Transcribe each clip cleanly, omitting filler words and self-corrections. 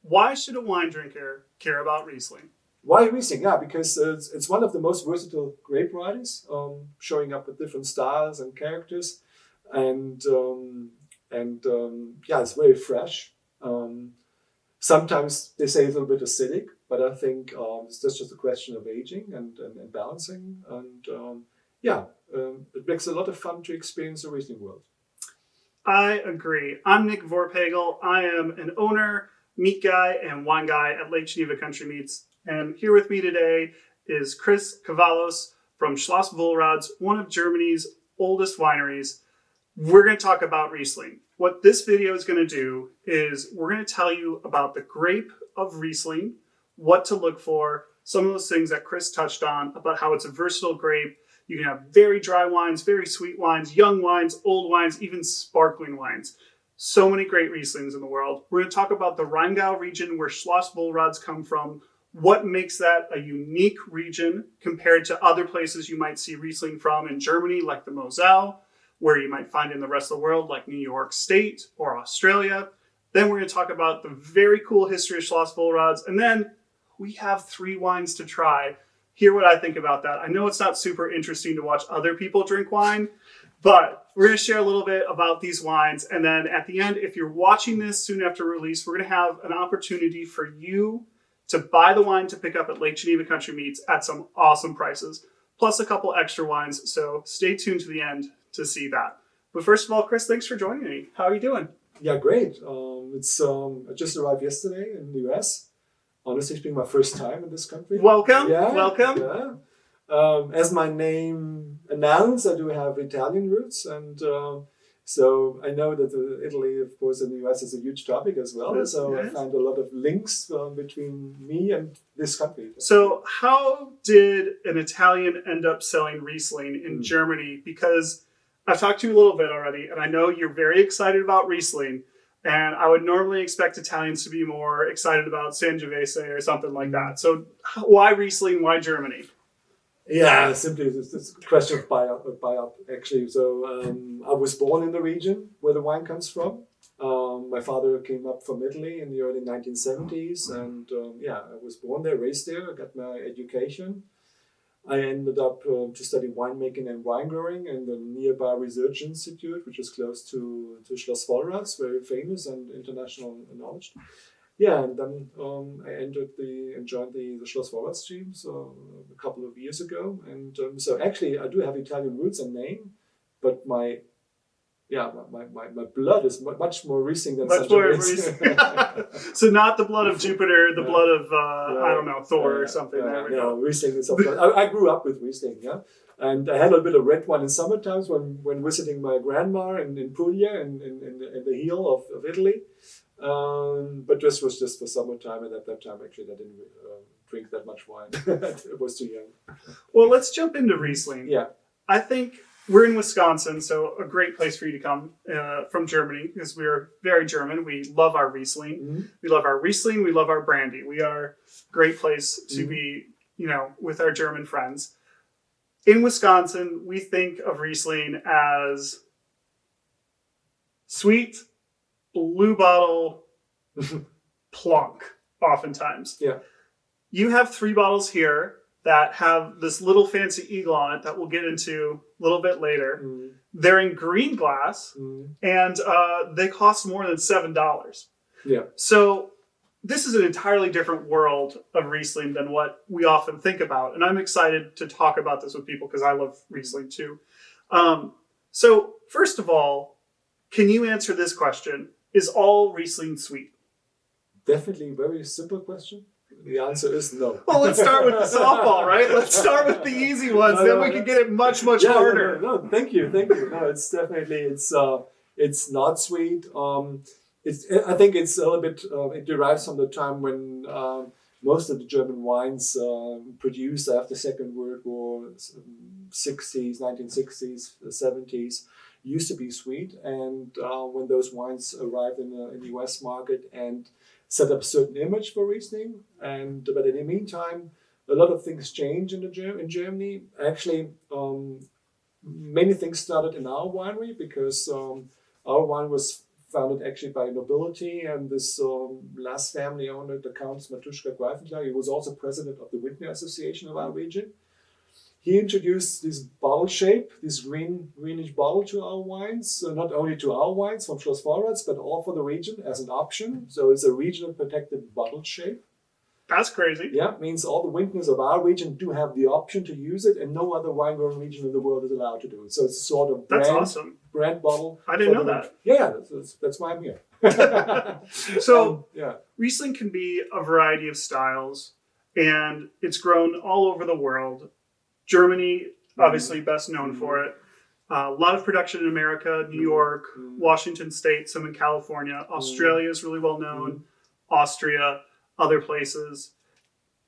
Why should a wine drinker care about Riesling? Why Riesling? Yeah, because it's one of the most versatile grape varieties, showing up with different styles and characters, and yeah, it's very fresh. Sometimes they say a little bit acidic, but I think it's just a question of aging and balancing, and it makes a lot of fun to experience the Riesling world. I agree. I'm Nick Vorpagel. I am an owner, meat guy, and wine guy at Lake Geneva Country Meats. And here with me today is Chris Cavalos from Schloss Vollrads, one of Germany's oldest wineries. We're going to talk about Riesling. What this video is going to do is we're going to tell you about the grape of Riesling, what to look for, some of those things that Chris touched on about how it's a versatile grape. You can have very dry wines, very sweet wines, young wines, old wines, even sparkling wines. So many great Rieslings in the world. We're going to talk about the Rheingau region where Schloss Vollrads come from, what makes that a unique region compared to other places you might see Riesling from in Germany, like the Moselle, where you might find in the rest of the world, like New York State or Australia. Then we're going to talk about the very cool history of Schloss Vollrads. And then we have 3 wines to try. Hear what I think about that. I know it's not super interesting to watch other people drink wine, but we're going to share a little bit about these wines. And then at the end, if you're watching this soon after release, we're going to have an opportunity for you to buy the wine to pick up at Lake Geneva Country Meats at some awesome prices, plus a couple extra wines. So stay tuned to the end to see that. But first of all, Chris, thanks for joining me. How are you doing? Yeah, great. I just arrived yesterday in the US. Honestly, it's been my first time in this country. Welcome. Yeah, Welcome. Yeah. As my name announced, I do have Italian roots, and so I know that Italy, of course, in the US is a huge topic as well. Yes, So yes. I found a lot of links between me and this country. So how did an Italian end up selling Riesling in Germany? Because I've talked to you a little bit already, and I know you're very excited about Riesling. And I would normally expect Italians to be more excited about Sangiovese or something like that. So why Riesling? Why Germany? Yeah, simply it's a question of buyout actually. So I was born in the region where the wine comes from. My father came up from Italy in the early 1970s, and I was born there, raised there, got my education. I ended up to study winemaking and wine growing in the nearby Research Institute, which is close to Schloss Vollrads, very famous and international knowledge. Yeah, and then I joined the Schloss Vollrads team a couple of years ago. And so actually I do have Italian roots and name, but my blood is much more Riesling than Much more Sangiovese. Riesling. So not the blood of Jupiter, the blood of, I don't know, Thor or something. There we go. Riesling is I grew up with Riesling, yeah. And I had a little bit of red wine in summer times when visiting my grandma in Puglia in the heel of Italy. But this was just for summertime, and at that time actually I didn't drink that much wine. It was too young. Well, let's jump into Riesling. Yeah. I think we're in Wisconsin, so a great place for you to come from Germany because we're very German. We love our Riesling. Mm-hmm. We love our Riesling. We love our brandy. We are a great place to be, with our German friends. In Wisconsin, we think of Riesling as sweet, blue bottle, plunk, oftentimes. Yeah. You have 3 bottles here that have this little fancy eagle on it that we'll get into a little bit later. Mm. They're in green glass, and they cost more than $7. Yeah. So this is an entirely different world of Riesling than what we often think about. And I'm excited to talk about this with people because I love Riesling too. So first of all, can you answer this question? Is all Riesling sweet? Definitely a very simple question. The answer is no. Well, let's start with the softball, right? Let's start with the easy ones. Then we can get it much harder. No, thank you. No, it's definitely it's not sweet. I think it's a little bit. It derives from the time when most of the German wines produced after Second World War, 60s, 1960s, 70s, used to be sweet, and when those wines arrived in the U.S. market and set up a certain image for Riesling, but in the meantime, a lot of things changed in Germany. Actually, many things started in our winery because our wine was founded actually by nobility, and this last family owner, the Count Matuszka Greifenthal, he was also president of the Vintner Association of our region. He introduced this bottle shape, this greenish bottle to our wines, not only to our wines from Schloss Vollrads, but all for the region as an option. So it's a regional protected bottle shape. That's crazy. Yeah, it means all the vintners of our region do have the option to use it, and no other wine growing region in the world is allowed to do it. So it's a sort of That's awesome. brand bottle. I didn't know that. Yeah, that's why I'm here. So yeah. Riesling can be a variety of styles, and it's grown all over the world. Germany, obviously best known for it. A lot of production in America, New York, Washington State, some in California. Australia is really well known. Austria, other places.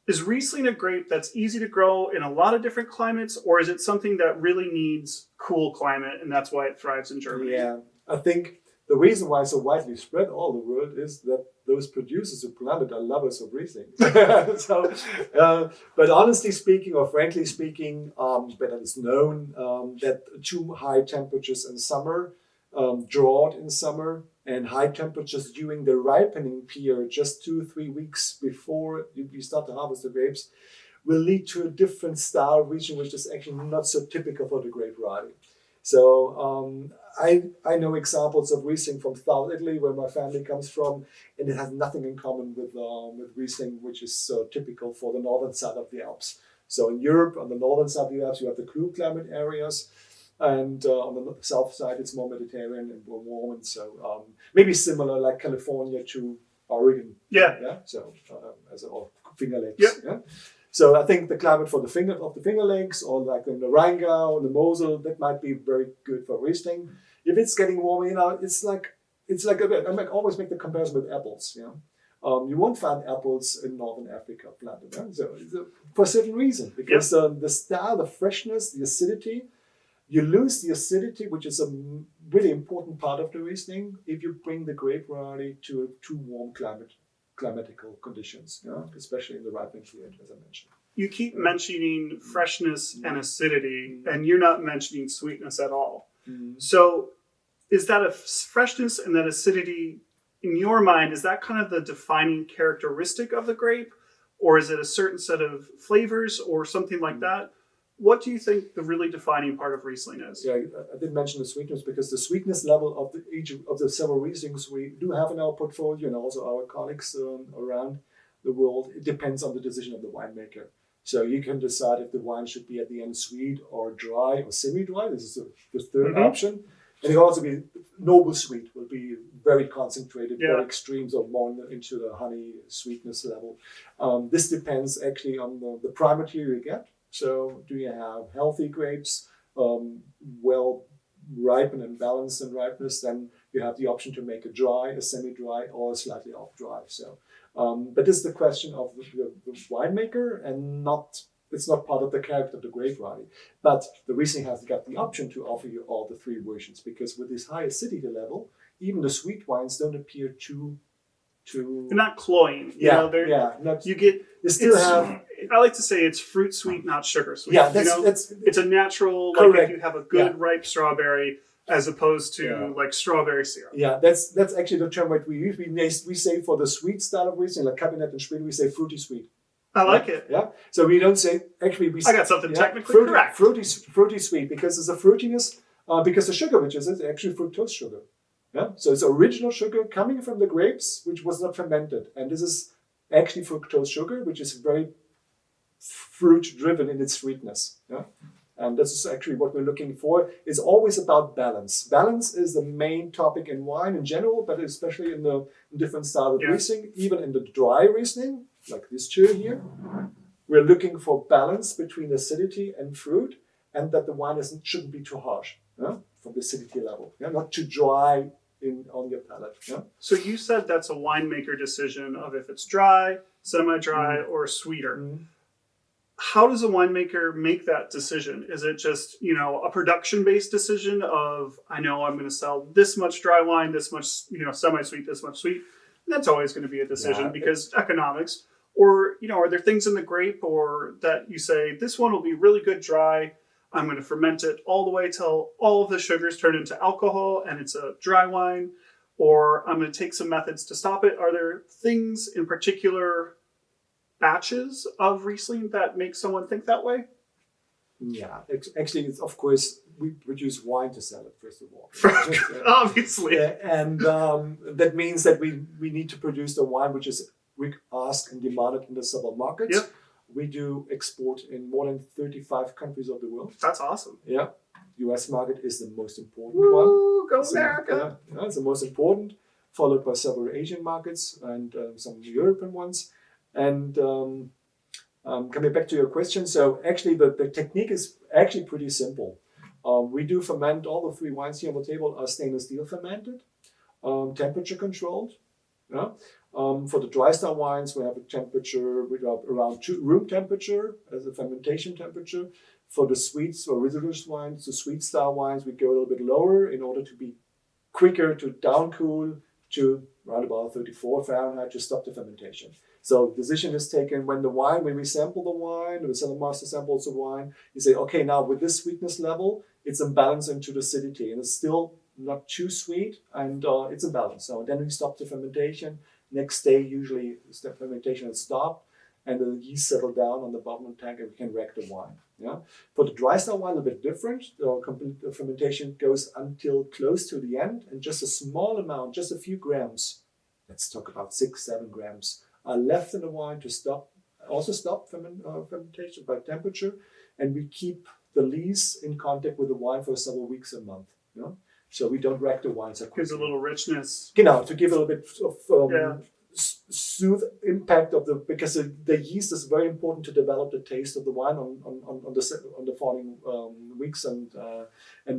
Is Riesling a grape that's easy to grow in a lot of different climates, or is it something that really needs cool climate, and that's why it thrives in Germany? Yeah, I think the reason why it's so widely spread all the world is that those producers who plant it are lovers of Riesling. But honestly speaking, or frankly speaking, but it's known that too high temperatures in summer, drought in summer, and high temperatures during the ripening period, just 2-3 weeks before you start to harvest the grapes, will lead to a different style of region, which is actually not so typical for the grape variety. So I know examples of Riesling from South Italy, where my family comes from, and it has nothing in common with Riesling, which is typical for the northern side of the Alps. So in Europe, on the northern side of the Alps, you have the cool climate areas, and on the south side, it's more Mediterranean and more warm, and so maybe similar like California to Oregon. Yeah. So or Finger Lakes. Yep. Yeah. So I think the climate for the Finger Lakes, or like in the Rheingau or the Mosel, that might be very good for Riesling. If it's getting warmer, it's like a bit. I always make the comparison with apples. You won't find apples in northern Africa planted. So for a certain reason, because the style, the freshness, the acidity. You lose the acidity, which is a really important part of the Riesling, if you bring the grape variety to too warm climatical conditions, especially in the ripening period, as I mentioned. You keep mentioning freshness and acidity, and you're not mentioning sweetness at all. So is that a freshness and that acidity, in your mind, is that kind of the defining characteristic of the grape? Or is it a certain set of flavors or something like that? What do you think the really defining part of Riesling is? Yeah, I did mention the sweetness, because the sweetness level of each of the several Rieslings we do have in our portfolio, and also our colleagues around the world, it depends on the decision of the winemaker. So you can decide if the wine should be at the end sweet or dry or semi-dry. This is the third option. And it can also be noble sweet, will be very concentrated, very extreme, so more into the honey sweetness level. This depends actually on the prime material you get. So do you have healthy grapes, well ripened and balanced in ripeness, then you have the option to make a dry, a semi-dry, or a slightly off-dry. So, but this is the question of the winemaker, and it's not part of the character of the grape variety. But the Riesling has got the option to offer you all the three versions, because with this high acidity level, even the sweet wines don't appear too. They're not cloying. You get. You still have. I like to say it's fruit sweet, not sugar sweet. Yeah, it's a natural. Correct. Like if you have a good ripe strawberry, as opposed to like strawberry syrup. Yeah, that's actually the term what we use. We say for the sweet style of Riesling, like Cabernet and Spätlese, we say fruity sweet. I like it. Yeah. So we don't say actually. I got something technically correct. Fruity sweet, because it's a fruitiness. Because the sugar, which is actually fructose sugar. Yeah. So it's original sugar coming from the grapes, which was not fermented, and this is actually fructose sugar, which is very fruit driven in its sweetness. Yeah. And this is actually what we're looking for. It's always about balance. Balance is the main topic in wine in general, but especially in the different styles of Riesling, even in the dry Riesling, like this two here. We're looking for balance between acidity and fruit, and that the wine shouldn't be too harsh from the acidity level. Not too dry on your palate. So you said that's a winemaker decision of if it's dry, semi-dry, or sweeter. How does a winemaker make that decision? Is it just, a production-based decision of, I know I'm going to sell this much dry wine, this much, semi-sweet, this much sweet? And that's always going to be a decision because economics. Or, are there things in the grape or that you say, this one will be really good dry, I'm going to ferment it all the way till all of the sugars turn into alcohol and it's a dry wine? or I'm going to take some methods to stop it. Are there things in particular batches of Riesling that make someone think that way? Yeah, actually, it's, of course, we produce wine to sell it, first of all. Obviously. And that means that we need to produce the wine which is asked and demanded in the several markets. Yep. We do export in more than 35 countries of the world. That's awesome. Yeah. US market is the most important Woo, one. go America. Yeah, it's the most important, followed by several Asian markets and some European ones. And coming back to your question, so actually the technique is actually pretty simple. We do ferment, all the three wines here on the table are stainless steel fermented, temperature controlled. Yeah? For the dry style wines, we have a temperature around room temperature as a fermentation temperature. For the sweets or residus wines, the sweet style wines, we go a little bit lower in order to be quicker to down cool to around about 34 Fahrenheit to stop the fermentation. So decision is taken when we sample the wine, the cellar master samples the wine, you say, okay, now with this sweetness level, it's in balance into the acidity and it's still not too sweet and it's in balance. So then we stop the fermentation. Next day, usually the fermentation has stopped and the yeast settle down on the bottom of the tank and we can rack the wine. Yeah. For the dry style wine, a bit different. The fermentation goes until close to the end and just a small amount, just a few grams, let's talk about 6-7 grams, are left in the wine to stop fermentation by temperature, and we keep the lees in contact with the wine for several weeks a month. You know? So we don't rack the wine so quickly. Gives a little richness. Genau, to give a little bit of soothe impact of because the yeast is very important to develop the taste of the wine on the following weeks and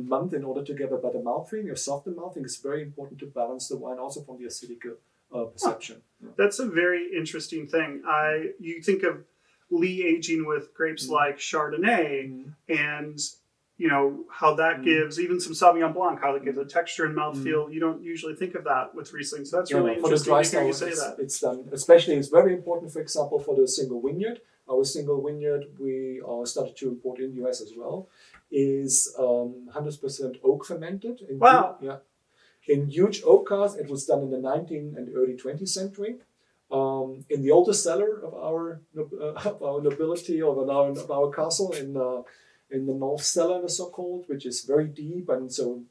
month in order to get a better mouthfeel, a softer mouthfeel. It's very important to balance the wine also from the acidic perception. That's a very interesting thing. You think of lee aging with grapes like Chardonnay and you know how that gives even some Sauvignon Blanc, how that gives a texture and mouthfeel. You don't usually think of that with Riesling, so that's really interesting to hear you say that. It's done, especially it's very important, for example, for the single vineyard. Our single vineyard we started to import in the US as well is 100% oak fermented. Wow. In huge oak casks. It was done in the 19th and early 20th century. In the oldest cellar of our nobility of our castle in the North Cellar, so-called, which is very deep and so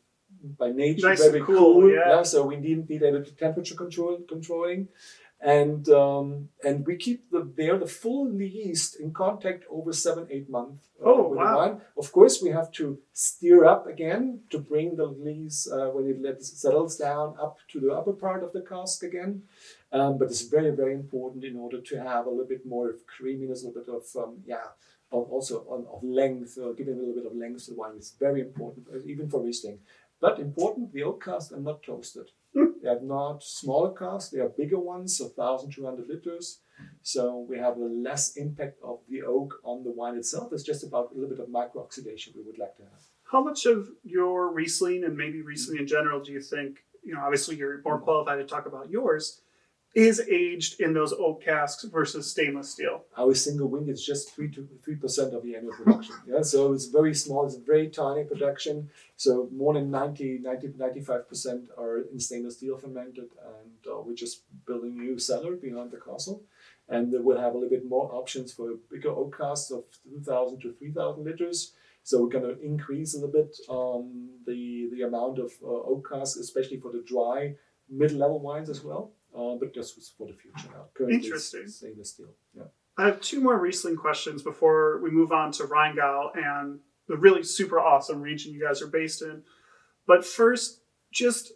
by nature nice very and cool. Yeah, so we need able to temperature controlling, and we keep the full yeast in contact over 7-8 months. With the wine. Of course, we have to stir up again to bring the yeast when it settles down up to the upper part of the cask again. But it's very, very important in order to have a little bit more creaminess, a little bit of length, giving a little bit of length to the wine. It's very important, even for Riesling. But important, the oak casks are not toasted. They are not smaller casks, they are bigger ones, so 1,200 liters. So we have a less impact of the oak on the wine itself. It's just about a little bit of micro-oxidation we would like to have. How much of your Riesling, and maybe Riesling in general, do you think, obviously you're more qualified to talk about yours, is aged in those oak casks versus stainless steel? Our single vineyard is just 3% of the annual production. Yeah, so it's very small, it's a very tiny production. So more than 95% are in stainless steel fermented, and we're just building a new cellar behind the castle. And we'll have a little bit more options for bigger oak casks of 2,000 to 3,000 liters. So we're going to increase a little bit the amount of oak casks, especially for the dry mid-level wines as well. But just for the future now. Currently interesting. Stainless steel. Yeah. I have two more Riesling questions before we move on to Rheingau and the really super awesome region you guys are based in. But first, just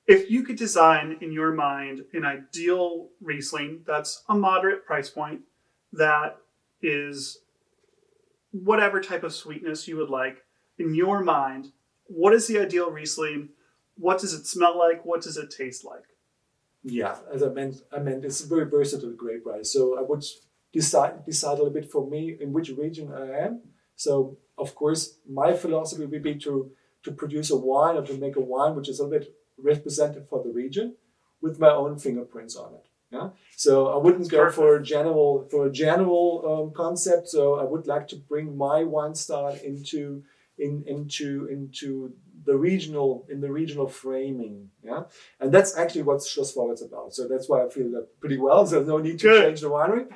if you could design in your mind an ideal Riesling that's a moderate price point, that is whatever type of sweetness you would like, in your mind, what is the ideal Riesling? What does it smell like? What does it taste like? Yeah, as I meant it's a very versatile grape, right? So I would decide a little bit for me in which region I am. So of course, my philosophy would be to produce a wine or to make a wine which is a little bit representative for the region with my own fingerprints on it. Yeah. So I wouldn't go for a general concept. So I would like to bring my wine style into the regional framing, yeah, and that's actually what Schloss Vollrads about. So that's why I feel that pretty well. So no need to change the winery.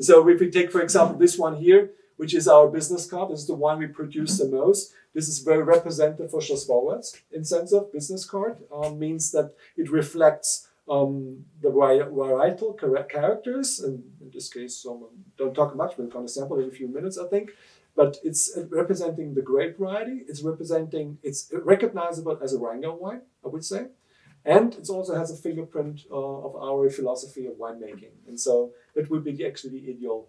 So if we take, for example, this one here, which is our business card, this is the one we produce the most. This is very representative for Schloss Vollrads in sense of business card. Means that it reflects the varietal characters, and in this case, don't talk much. We're going to sample in a few minutes, I think. But it's representing the grape variety. It's recognizable as a Rheingau wine, I would say. And it also has a fingerprint of our philosophy of winemaking. And so it would be actually the ideal.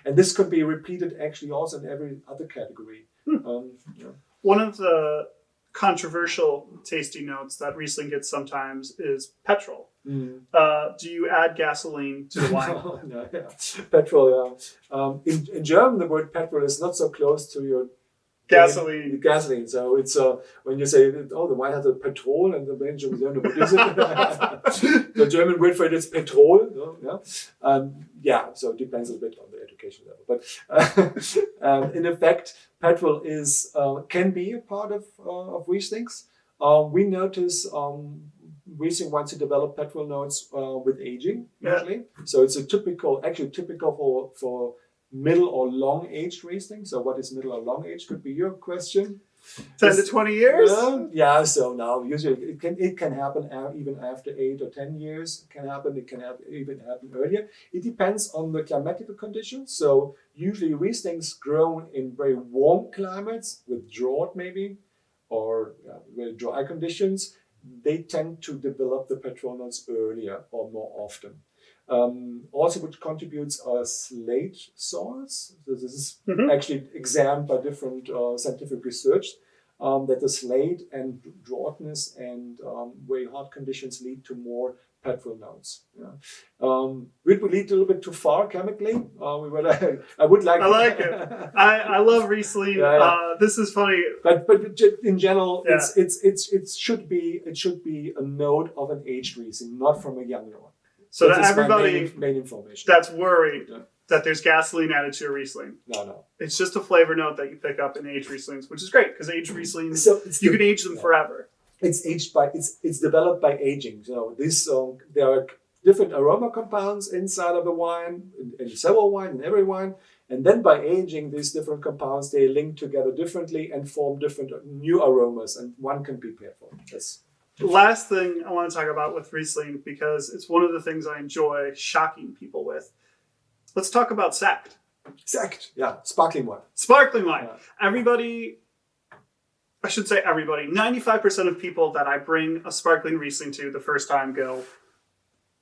And this could be repeated actually also in every other category. Yeah. One of the controversial tasting notes that Riesling gets sometimes is petrol. Do you add gasoline to the wine? No, yeah. Petrol, yeah. In German, the word petrol is not so close to your Gasoline. Gasoline. So it's when you say, oh, the wine has a petrol, and the Belgian don't know what is it. The German word for it is petrol. Yeah. So it depends a bit on the education level, but in effect, petrol can be a part of Rieslings. We notice Riesling wants to develop petrol notes with aging usually. So it's typical for middle or long aged Riesling. So what is middle or long aged could be your question. 10 to 20 years? Yeah, so now usually it can happen even after 8 or 10 years. It can even happen earlier. It depends on the climatical conditions. So usually Rieslings grown in very warm climates with drought maybe, or very dry conditions, they tend to develop the petrol notes earlier or more often. Also, which contributes are slate soils. So this is actually examined by different scientific research that the slate and droughtness and very hot conditions lead to more petrol notes. We would lead a little bit too far chemically. I would like. I like it. I love Riesling. This is funny. But in general, it should be a note of an aged Riesling, not from a younger one. So that everybody main information that's worried that there's gasoline added to your Riesling. No. It's just a flavor note that you pick up in aged Rieslings, which is great because aged Rieslings, you can age them forever. It's developed by aging. So there are different aroma compounds inside of the wine, in several wine, in every wine. And then by aging, these different compounds, they link together differently and form different new aromas, and one can prepare for it. Last thing I want to talk about with Riesling, because it's one of the things I enjoy shocking people with. Let's talk about Sekt. Sekt, yeah, sparkling wine. Sparkling wine. Yeah. I should say everybody, 95% of people that I bring a sparkling Riesling to the first time go,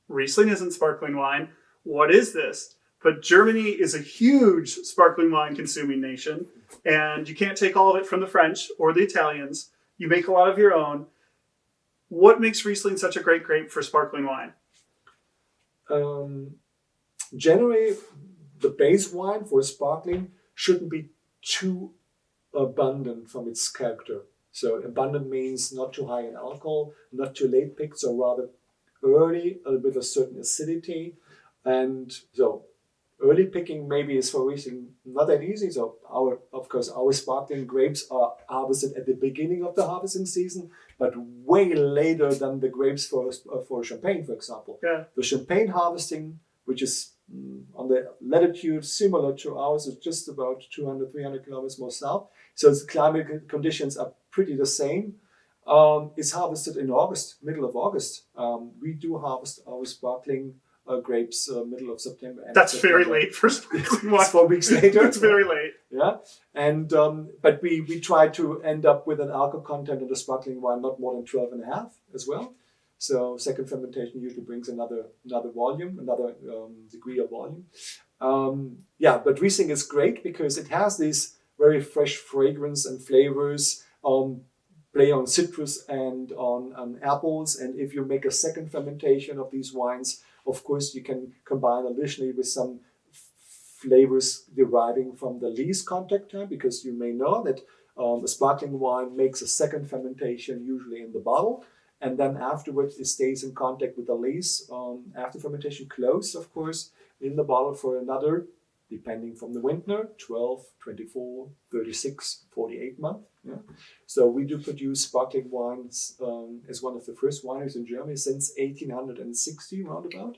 Riesling isn't sparkling wine. What is this? But Germany is a huge sparkling wine consuming nation, and you can't take all of it from the French or the Italians. You make a lot of your own. What makes Riesling such a great grape for sparkling wine? Generally, the base wine for sparkling shouldn't be too abundant from its character. So abundant means not too high in alcohol, not too late picked, so rather early, a little bit of certain acidity. And so early picking maybe is for Riesling not that easy. So our sparkling grapes are harvested at the beginning of the harvesting season, but way later than the grapes for Champagne, for example. Yeah. The Champagne harvesting, which is on the latitude similar to ours, is just about 200, 300 kilometers more south. So the climate conditions are pretty the same. It's harvested in August, middle of August. We do harvest our sparkling grapes middle of September. That's very late for sparkling wine. 4 weeks later. It's very late. Yeah, and but we try to end up with an alcohol content of the sparkling wine not more than 12.5 as well. So second fermentation usually brings another volume, another degree of volume. But Riesling is great because it has these very fresh fragrance and flavors. Play on citrus and on apples, and if you make a second fermentation of these wines, of course you can combine additionally with some flavors deriving from the lees contact time, because you may know that a sparkling wine makes a second fermentation usually in the bottle, and then afterwards it stays in contact with the lees after fermentation closed, of course, in the bottle for another depending from the vintner, 12, 24, 36, 48 months. Yeah. So we do produce sparkling wines as one of the first wineries in Germany since 1860, roundabout.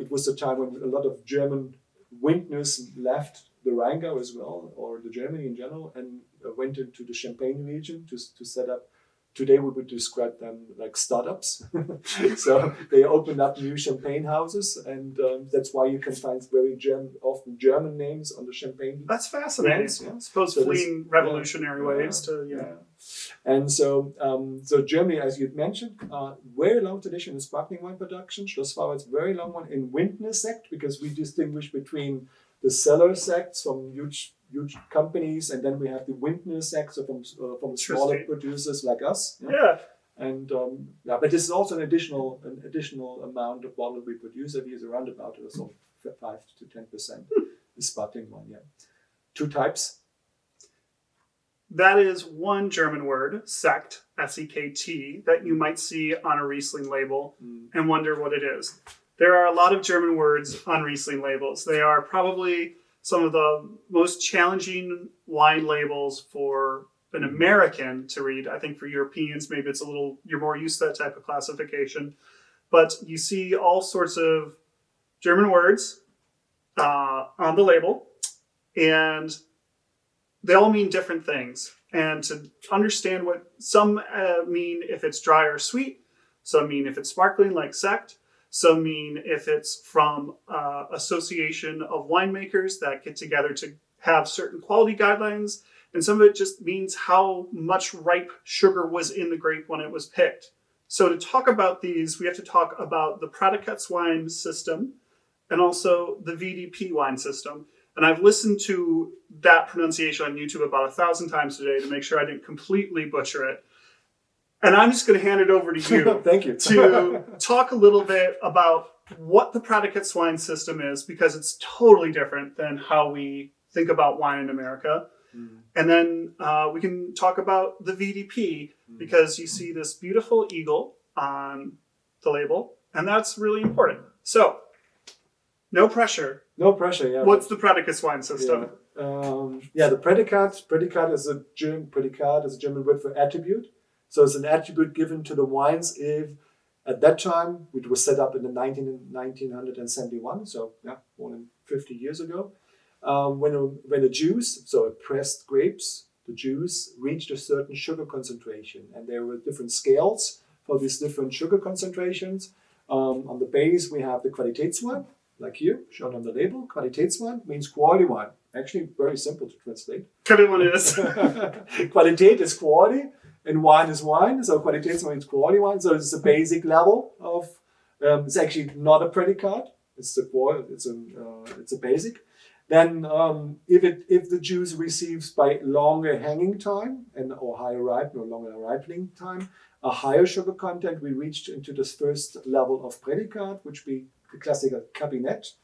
It was the time when a lot of German vintners left the Rheingau as well, or the Germany in general, and went into the Champagne region to set up. Today we would describe them like startups. So they opened up new champagne houses, and that's why you can find very often German names on the champagne. That's fascinating. brands, yeah. I suppose So fleeing revolutionary ways to, And so, so Germany, as you'd mentioned, very long tradition in sparkling wine production. Schloss Vollrads, very long one in vintner sect, because we distinguish between the cellar sects from huge companies, and then we have the vintner sects from smaller producers like us. Yeah. And but this is also an additional amount of bottle we produce. That is around about 5 to 10% is sparkling wine. Yeah, 2 types. That is one German word, sect, S-E-K-T, that you might see on a Riesling label and wonder what it is. There are a lot of German words on Riesling labels. They are probably some of the most challenging wine labels for an American to read. I think for Europeans, maybe it's you're more used to that type of classification. But you see all sorts of German words on the label, and they all mean different things. And to understand what some mean if it's dry or sweet, some mean if it's sparkling like sect, some mean if it's from association of winemakers that get together to have certain quality guidelines, and some of it just means how much ripe sugar was in the grape when it was picked. So to talk about these, we have to talk about the Prädikats wine system and also the VDP wine system. And I've listened to that pronunciation on YouTube about 1,000 times today to make sure I didn't completely butcher it. And I'm just going to hand it over to you. Thank you. To talk a little bit about what the Prädikats wine system is, because it's totally different than how we think about wine in America. And then we can talk about the VDP, because you see this beautiful eagle on the label, and that's really important. So, no pressure. No pressure, yeah. What's the Prädikats wine system? The Prädikat is a German word for attribute. So it's an attribute given to the wines if, at that time, which was set up in the 1971, so more than 50 years ago, when a juice, so pressed grapes, the juice reached a certain sugar concentration, and there were different scales for these different sugar concentrations. On the base, we have the Qualitätswein, like here, shown on the label. Qualitätswein means quality wine. Actually, very simple to translate. Qualität is. Qualität is quality, and wine is wine. So Qualitätswein is quality wine. So it's the basic level of. It's actually not a predicat. It's a basic. Then, if the juice receives by longer hanging time or higher ripening or longer ripening time, a higher sugar content, we reached into this first level of predicat, which be the classical cabinet.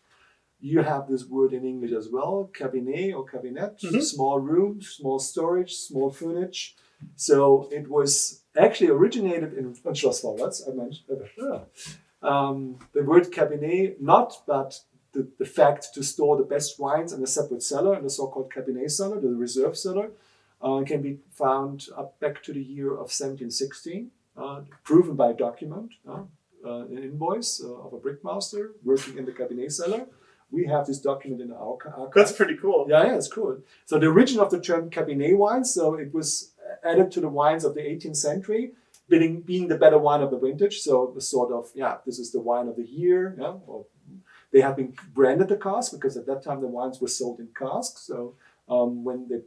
You have this word in English as well, cabinet or cabinet, small room, small storage, small furniture. So it was actually originated in Schloss Vollrads, I mentioned. The word cabinet, but the fact to store the best wines in a separate cellar, in the so-called cabinet cellar, the reserve cellar, can be found up back to the year of 1716, proven by a document, an invoice of a brickmaster working in the cabinet cellar. We have this document in our archive. That's pretty cool. Yeah, it's cool. So the origin of the term cabinet wines, so it was added to the wines of the 18th century, being the better wine of the vintage. So the sort of, this is the wine of the year. Or they have been branded the cask, because at that time the wines were sold in casks. So when they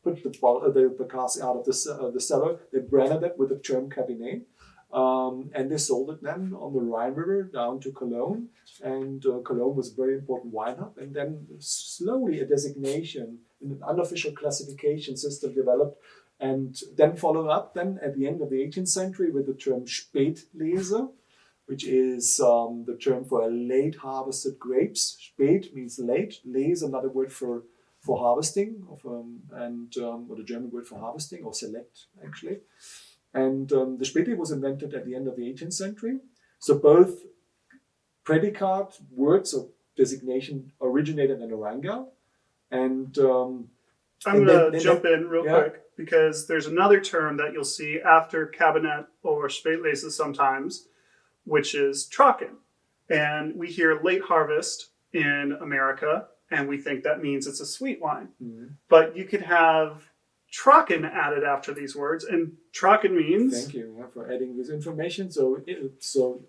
put the cask out of the cellar, they branded it with the term cabinet. And they sold it then on the Rhine River down to Cologne. And Cologne was a very important wine hub. And then slowly a designation, an unofficial classification system developed, and then followed up then at the end of the 18th century with the term Spätlese, which is the term for a late harvested grapes. Spät means late. Lese, another word for harvesting, or the German word for harvesting, or select actually. And the Späti was invented at the end of the 18th century. So both predicat words, or designation originated in the Rheingau. And I'm going to jump in real quick because there's another term that you'll see after Cabernet or Spätlese sometimes, which is Trocken. And we hear late harvest in America, and we think that means it's a sweet wine. Mm-hmm. But you could have Trocken added after these words, and Trocken means... Thank you for adding this information. So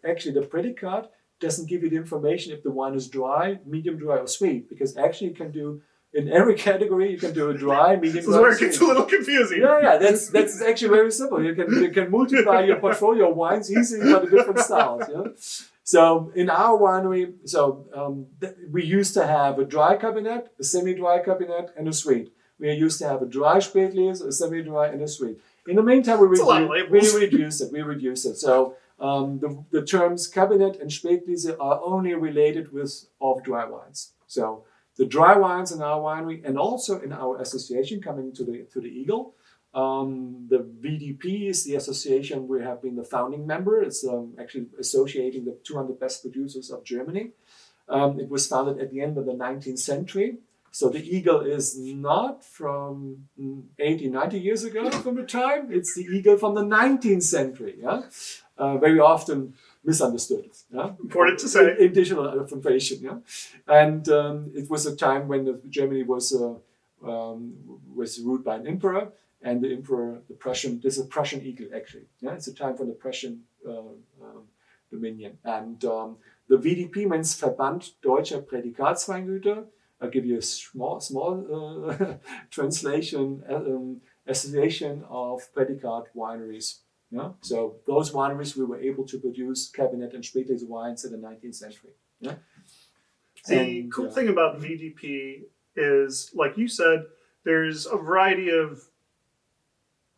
actually the predicate doesn't give you the information if the wine is dry, medium dry, or sweet, because actually you can do in every category you can do a dry, medium dry. This is where it gets a little confusing. Yeah, that's actually very simple. You can multiply your portfolio of wines easily by the different styles. Yeah. So in our winery, we used to have a dry cabinet, a semi-dry cabinet, and a sweet. We used to have a dry Spätlese, a semi-dry, and a sweet. In the meantime, we reduced it. So the terms cabinet and Spätlese are only related with off-dry wines. So the dry wines in our winery and also in our association coming to the Eagle. The VDP is the association we have been the founding member. It's actually associating the 200 best producers of Germany. It was founded at the end of the 19th century. So the Eagle is not from 80, 90 years ago from the time. It's the Eagle from the 19th century. Yeah, very often misunderstood. Yeah? Important to say. Additional information. Yeah, and it was a time when Germany was ruled by an emperor, and the emperor, the Prussian. This is a Prussian Eagle actually. Yeah, it's a time for the Prussian dominion, and the VDP means Verband Deutscher Prädikatsweingüter. I'll give you a small translation. Association of predicate wineries. Yeah? So those wineries we were able to produce Cabernet and Spätlese wines in the 19th century. Yeah? The cool thing about VDP is, like you said, there's a variety of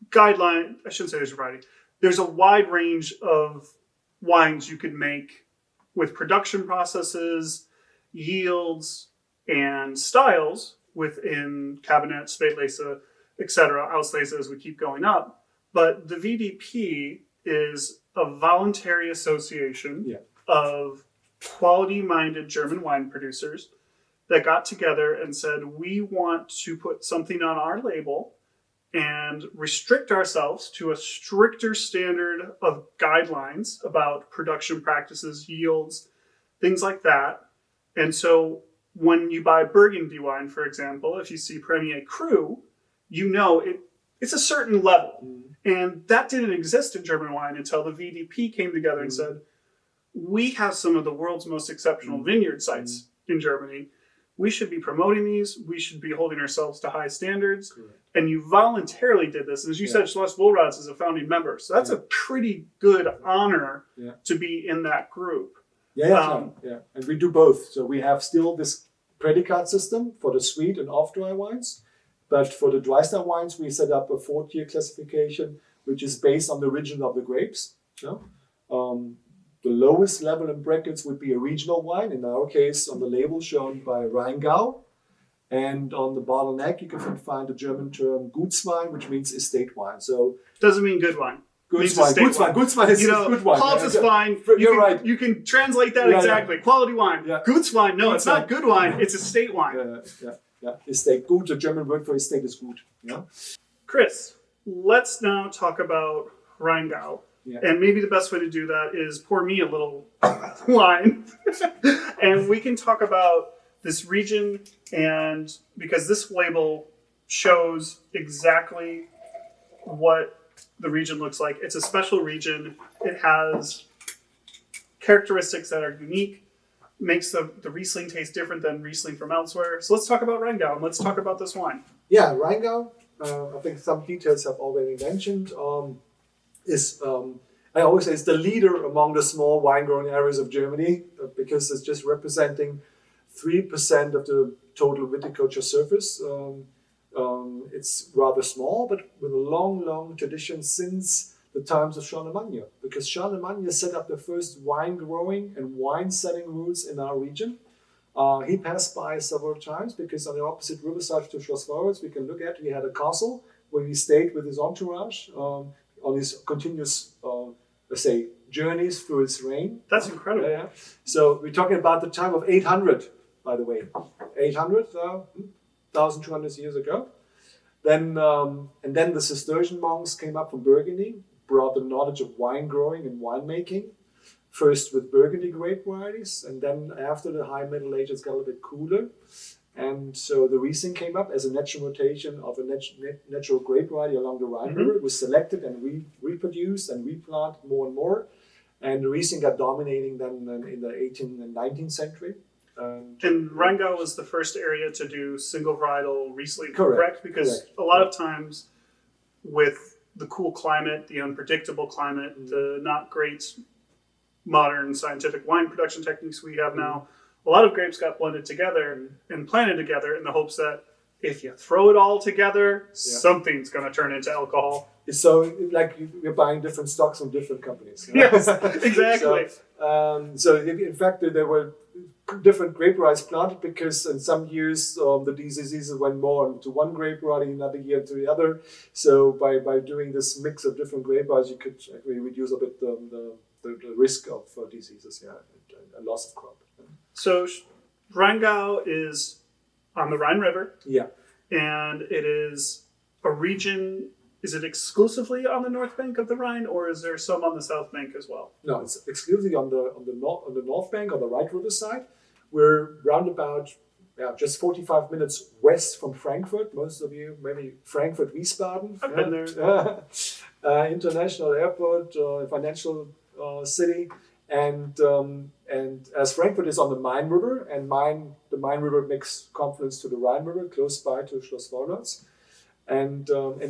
guidelines. I shouldn't say there's a variety. There's a wide range of wines you could make with production processes, yields, and styles within Cabernet, Spätlese, etc., Auslese as we keep going up. But the VDP is a voluntary association of quality-minded German wine producers that got together and said, we want to put something on our label and restrict ourselves to a stricter standard of guidelines about production practices, yields, things like that. And so when you buy Burgundy wine, for example, if you see Premier Cru, you know it's a certain level. Mm. And that didn't exist in German wine until the VDP came together and said, we have some of the world's most exceptional vineyard sites in Germany. We should be promoting these. We should be holding ourselves to high standards. Correct. And you voluntarily did this. As you said, Schloss Vollrads is a founding member. So that's a pretty good honor to be in that group. Yeah. And we do both. So we have still this predicate system for the sweet and off-dry wines. But for the dry style wines, we set up a 4-tier classification, which is based on the origin of the grapes. Yeah? The lowest level in brackets would be a regional wine. In our case, on the label shown by Rheingau. And on the bottleneck, you can find the German term Gutswein, which means estate wine. So doesn't mean good wine. Gutswein is good wine. Quality is fine. You're right. You can translate that exactly. Yeah. Quality wine. Yeah. Gutswein. No, it's not good wine. It's estate wine. Yeah. Estate. Gut. The German word for estate is gut. Yeah. Chris, let's now talk about Rheingau. Yeah. And maybe the best way to do that is pour me a little wine. And we can talk about this region, and because this label shows exactly what the region looks like. It's a special region. It has characteristics that are unique, makes the Riesling taste different than Riesling from elsewhere. So let's talk about Rheingau, and let's talk about this wine. Yeah, Rheingau, I think some details have already mentioned, I always say it's the leader among the small wine-growing areas of Germany because it's just representing 3% of the total viticulture surface. It's rather small, but with a long tradition since the times of Charlemagne, because Charlemagne set up the first wine growing and wine selling routes in our region. He passed by several times because on the opposite riverside to Schloss Vollrads, we can look at, he had a castle where he stayed with his entourage on his continuous, journeys through his reign. That's incredible. So we're talking about the time of 800 by the way, 1,200 years ago. Then and then the Cistercian monks came up from Burgundy, brought the knowledge of wine growing and winemaking, first with Burgundy grape varieties, and then after the High Middle Ages got a little bit cooler. And so the Riesling came up as a natural mutation of a natural grape variety along the Rhine River. It was selected and reproduced and replanted more and more. And the Riesling got dominating then in the 18th and 19th century. And Rheingau was the first area to do single varietal Riesling, correct? Because a lot of times with the cool climate, the unpredictable climate, the not great modern scientific wine production techniques we have now, a lot of grapes got blended together and planted together in the hopes that if you throw it all together, something's going to turn into alcohol. So, like you're buying different stocks from different companies. Yes, exactly. So in fact, there were different grape varieties planted because in some years the diseases went more into one grape variety, another year to the other. So by doing this mix of different grape varieties, you could actually reduce a bit the risk of diseases, and loss of crop. So Rheingau is on the Rhine River. Yeah. And it is a region, is it exclusively on the north bank of the Rhine, or is there some on the south bank as well? No, it's exclusively on the north bank, on the right river side. We're round about just 45 minutes west from Frankfurt. Most of you, maybe Frankfurt, Wiesbaden. I've been there. International airport, financial city. And as Frankfurt is on the Main River, and the Main River makes confluence to the Rhine River, close by to Schloss Vollrads, and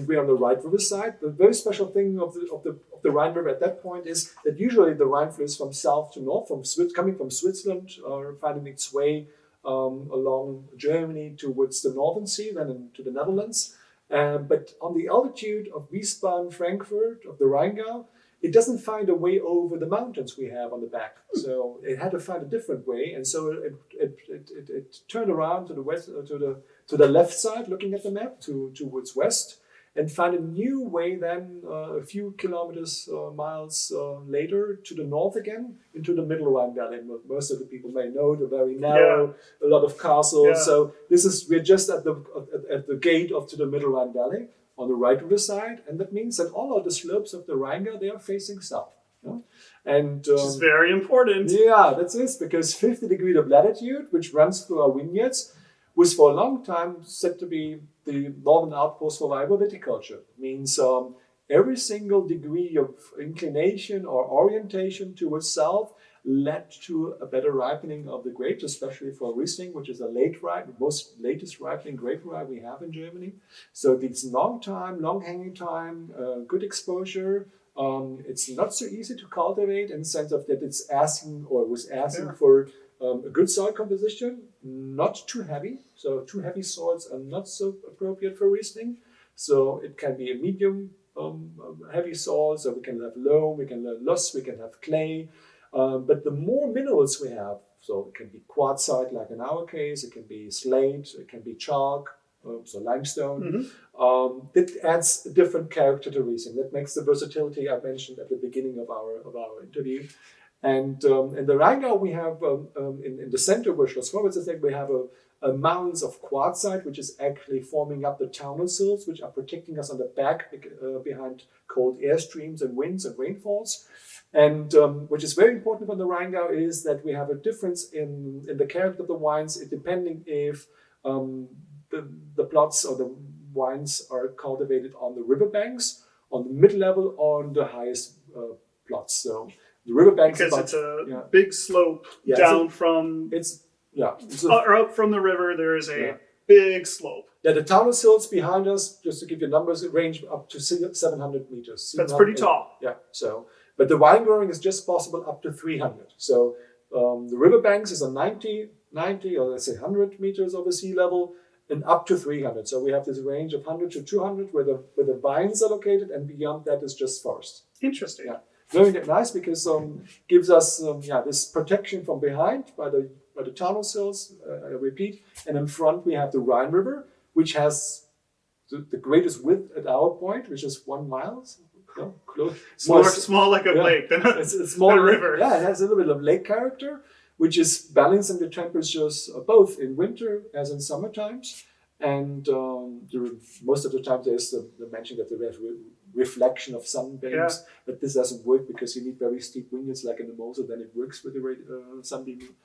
we're on the right river side. The very special thing of the Rhine River at that point is that usually the Rhine flows from south to north, coming from Switzerland, finding its way along Germany towards the Northern Sea, then into the Netherlands. But on the altitude of Wiesbaden, Frankfurt, of the Rheingau, it doesn't find a way over the mountains we have on the back. So it had to find a different way, and so it turned around to the west, to the left side, looking at the map, towards west, and found a new way then a few kilometers, miles later, to the north again, into the Middle Rhine Valley. Most of the people may know the very narrow, a lot of castles. So we're just at the gate to the Middle Rhine Valley, on the right river side, and that means that all of the slopes of the Rheingau, they are facing south. And which is very important. Yeah, that's it, because 50 degrees of latitude, which runs through our vineyards, was for a long time said to be the northern outpost for viable viticulture. It means every single degree of inclination or orientation towards south led to a better ripening of the grapes, especially for Riesling, which is a latest ripening grape variety we have in Germany. So it's long hanging time, good exposure. It's not so easy to cultivate in the sense of that was asking for a good soil composition, not too heavy. So too heavy soils are not so appropriate for Riesling. So it can be a medium heavy soil. So we can have loam, we can have loess, we can have clay. But the more minerals we have, so it can be quartzite, like in our case, it can be slate, it can be chalk, so limestone. That adds a different character to Riesling. That makes the versatility I mentioned at the beginning of our interview. And in the Rheingau, we have in the center where Schloss Vollrads is, we have a mounds of quartzite, which is actually forming up the tunnel sills, which are protecting us on the back behind cold air streams and winds and rainfalls. And which is very important for the Rheingau is that we have a difference in the character of the wines, depending if the plots or the wines are cultivated on the riverbanks, on the mid-level, or on the highest plots. So the riverbanks, because it's a big slope down from or up from the river. There is a big slope. Yeah, the tunnel sills behind us, just to give you numbers, range up to 700 meters. That's pretty tall. Yeah. So, but the wine growing is just possible up to 300. So the riverbanks is a 90 or let's say 100 meters over sea level, and up to 300. So we have this range of 100 to 200 where the vines are located, and beyond that is just forest. Interesting. Yeah, very nice because gives us this protection from behind by the tunnel sills. I repeat, and in front we have the Rhine River, which has the greatest width at our point, which is 1 mile. Small like a lake than a it's a small river. Yeah, it has a little bit of lake character. which is balancing the temperatures both in winter as in summer times. And most of the time there's the mention that there is reflection of sunbeams, but this doesn't work because you need very steep vineyards like in the Mosel, then it works with the sunbeam.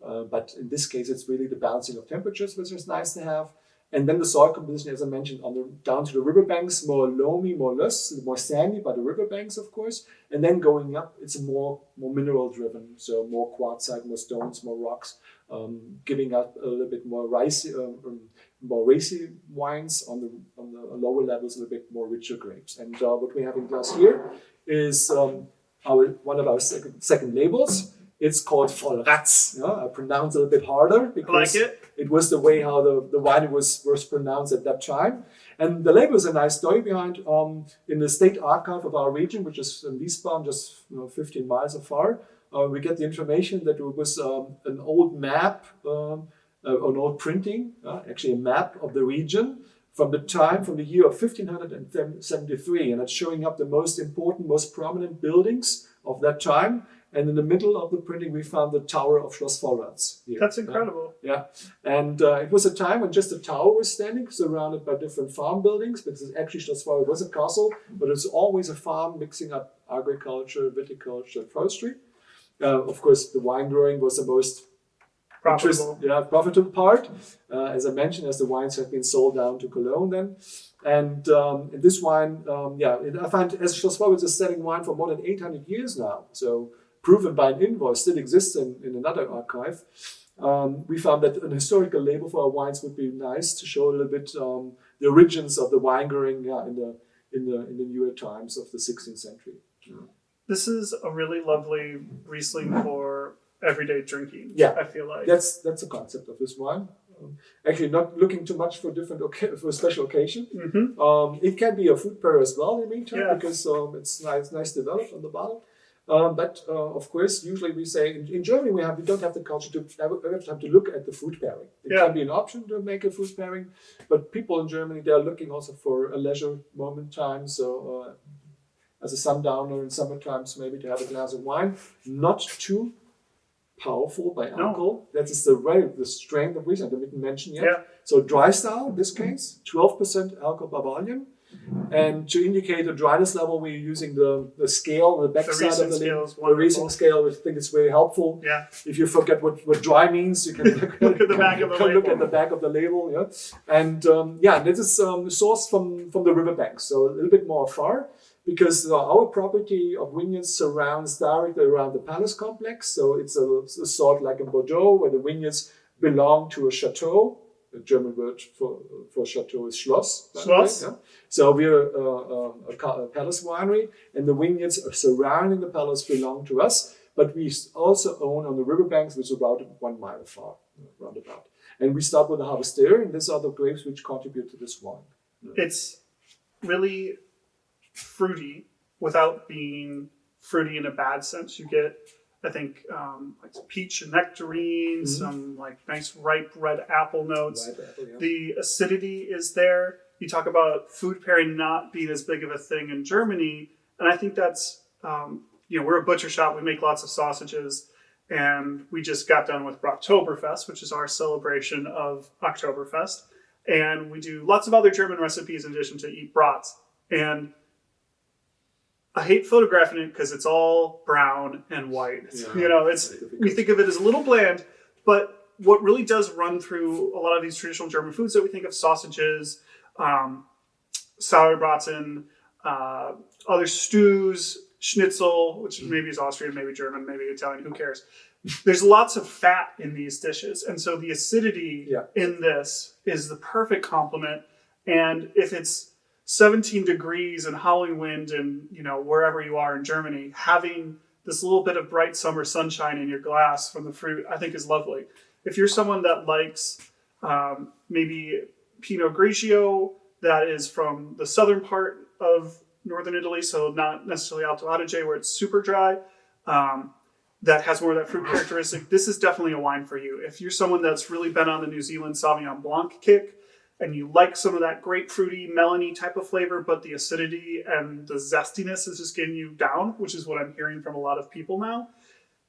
But in this case, it's really the balancing of temperatures, which is nice to have. And then the soil composition, as I mentioned, down to the riverbanks, more loamy, more loess, more sandy by the riverbanks, of course. And then going up, it's more mineral driven, so more quartzite, more stones, more rocks, giving up a little bit more racy wines on the lower levels, a little bit more richer grapes. And what we have in glass here is one of our second labels. It's called Vollrads. I pronounce it a little bit harder because it was the way how the wine was pronounced at that time. And the label is a nice story behind. In the state archive of our region, which is in Wiesbaden, just 15 miles afar, we get the information that it was an old map, an old printing, actually a map of the region from the year of 1573. And it's showing up the most important, most prominent buildings of that time. And in the middle of the printing, we found the tower of Schloss Vollrads. That's incredible. Yeah. And it was a time when just the tower was standing, surrounded by different farm buildings, because actually Schloss Vollrads was a castle, but it's always a farm mixing up agriculture, viticulture, and forestry. Of course, the wine growing was the most profitable part. As I mentioned, as the wines have been sold down to Cologne then. And this wine, I find as Schloss Vollrads is selling wine for more than 800 years now. So proven by an invoice, still exists in another archive. We found that an historical label for our wines would be nice to show a little bit the origins of the wine growing in the newer times of the 16th century. This is a really lovely Riesling for everyday drinking. Yeah, I feel like that's the concept of this wine. Actually, not looking too much for for a special occasion. Mm-hmm. It can be a food pair as well in the meantime because it's nice developed on the bottle. But of course, usually we say in Germany we don't have the culture to have to look at the food pairing. It can be an option to make a food pairing, but people in Germany, they are looking also for a leisure moment time. So as a sundowner in summer times, maybe to have a glass of wine, not too powerful by alcohol. That is the strength of Riesling I didn't mention yet. Yeah. So dry style in this case, 12% alcohol by volume. And to indicate the dryness level, we're using the scale on the back side of the label. The Riesling scale, I think it's very helpful. Yeah. If you forget what dry means, you can look at the back of the label. Look at the back of the label. Yeah. And this is sourced from the riverbanks, so a little bit more far, because our property of vineyards surrounds directly around the palace complex. So it's a sort like in Bordeaux, where the vineyards belong to a chateau. The German word for chateau is Schloss. Schloss. Yeah. So we're a palace winery, and the vineyards surrounding the palace belong to us. But we also own on the riverbanks, which is about 1 mile far, roundabout. And we start with the harvester, and these are the grapes which contribute to this wine. It's really fruity without being fruity in a bad sense. You get, I think, like some peach and nectarine, some like nice ripe red apple notes. The acidity is there. You talk about food pairing not being as big of a thing in Germany, and I think that's we're a butcher shop. We make lots of sausages, and we just got done with Oktoberfest, which is our celebration of Oktoberfest, and we do lots of other German recipes in addition to eat brats. And I hate photographing it because it's all brown and white. Yeah, we think of it as a little bland, but what really does run through a lot of these traditional German foods that we think of, sausages, Sauerbraten, other stews, schnitzel, which maybe is Austrian, maybe German, maybe Italian, who cares? There's lots of fat in these dishes, and so the acidity in this is the perfect complement. And if it's 17 degrees and howling wind and wherever you are in Germany, having this little bit of bright summer sunshine in your glass from the fruit, I think is lovely. If you're someone that likes maybe Pinot Grigio, that is from the southern part of northern Italy, so not necessarily Alto Adige where it's super dry, that has more of that fruit characteristic, this is definitely a wine for you. If you're someone that's really been on the New Zealand Sauvignon Blanc kick, and you like some of that grapefruity, melony type of flavor, but the acidity and the zestiness is just getting you down, which is what I'm hearing from a lot of people now,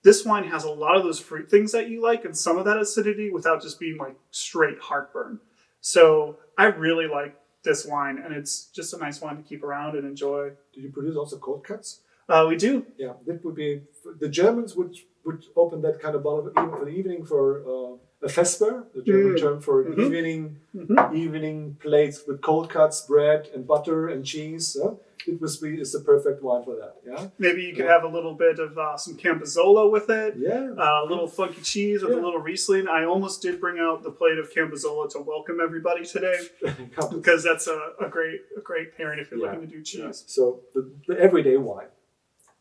this wine has a lot of those fruit things that you like and some of that acidity without just being like straight heartburn. So I really like this wine, and it's just a nice wine to keep around and enjoy. Do you produce also cold cuts? We do. Yeah, that would be, the Germans would open that kind of bottle even for the evening for a Vesper, the German term for evening plates with cold cuts, bread and butter and cheese. It's the perfect wine for that. Yeah. Maybe you could have a little bit of some Campizola with it. Yeah. A little funky cheese with a little Riesling. I almost did bring out the plate of Campizola to welcome everybody today because that's a great pairing if you're looking to do cheese. Yeah. So the everyday wine.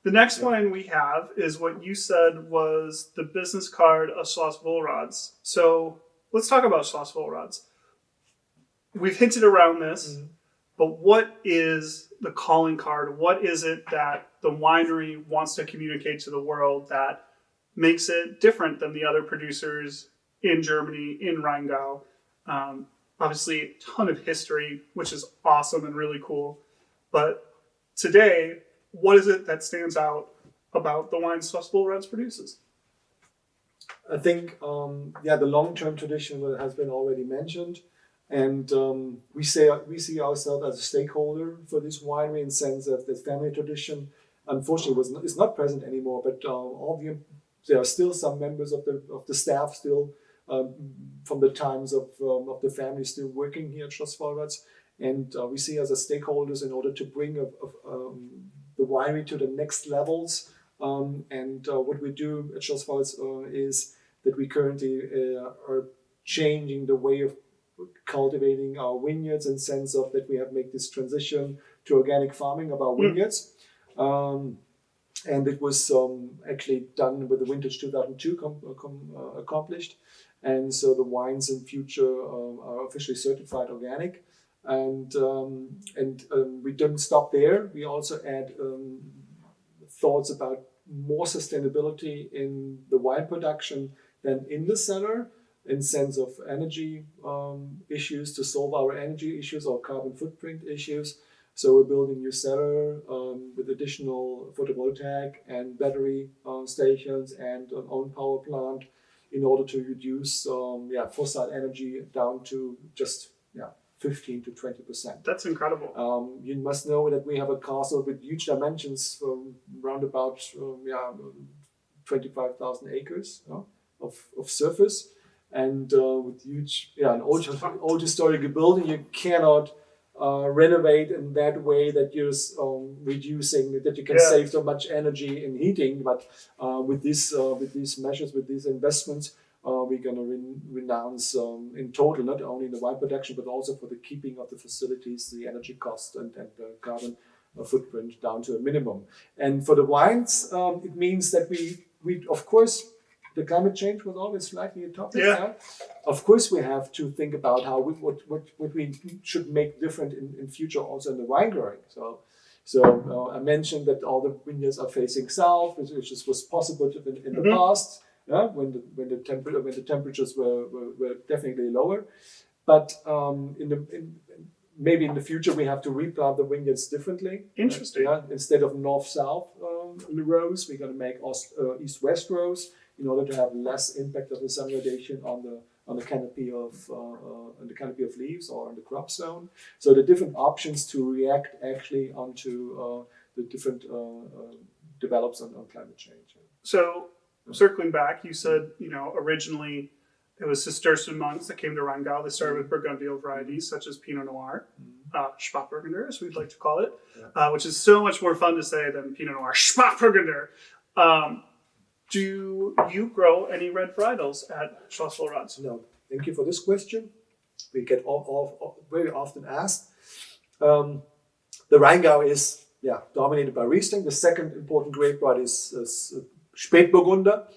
The next wine we have is what you said was the business card of Schloss Vollrads. So let's talk about Schloss Vollrads. We've hinted around this, but what is the calling card? What is it that the winery wants to communicate to the world that makes it different than the other producers in Germany, in Rheingau? Obviously, a ton of history, which is awesome and really cool. But today, what is it that stands out about the wine Schloss Vollrads produces? I think, the long-term tradition that has been already mentioned. And we see ourselves as a stakeholder for this winery in the sense that the family tradition, unfortunately, is not present anymore. But there are still some members of the staff still from the times of the family still working here at Schloss Vollrads. And we see as a stakeholders in order to bring the winery to the next levels. What we do at Schloss Vollrads is that we currently are changing the way of cultivating our vineyards in the sense of that we have made this transition to organic farming of our vineyards. And it was actually done with the vintage 2002 accomplished. And so the wines in future are officially certified organic. And we didn't stop there. We also add thoughts about more sustainability in the wine production than in the cellar, in sense of energy issues, to solve our energy issues or carbon footprint issues. So we're building new cellar with additional photovoltaic and battery stations and an own power plant in order to reduce fossil energy down to just 15 to 20%. That's incredible. You must know that we have a castle with huge dimensions, around about 25,000 acres of surface, and with huge, an old historical building. You cannot renovate in that way that you're reducing, that you can save so much energy in heating. But with these measures, with these investments, we're going to renounce in total, not only in the wine production, but also for the keeping of the facilities, the energy cost and the carbon footprint down to a minimum. And for the wines, it means that we of course, the climate change was always slightly a topic. Yeah. Of course, we have to think about how what we should make different in future also in the wine growing. So I mentioned that all the vineyards are facing south, which was possible in the past. Yeah, when the temperatures were definitely lower, but maybe in the future we have to replant the vineyards differently. Interesting. Instead of north-south rows, we're going to make east-west rows in order to have less impact of the sun radiation on the canopy of leaves or on the crop zone. So the different options to react actually onto the different develops on climate change. So. Circling back, you said, originally it was Cistercian monks that came to Rheingau. They started with Burgundial varieties such as Pinot Noir, Spätburgunder, as we'd like to call it, which is so much more fun to say than Pinot Noir, Spätburgunder. Do you grow any red varietals at Schloss Vollrads? No. Thank you for this question. We get all very often asked. The Rheingau is dominated by Riesling. The second important grape variety is Spätburgunder,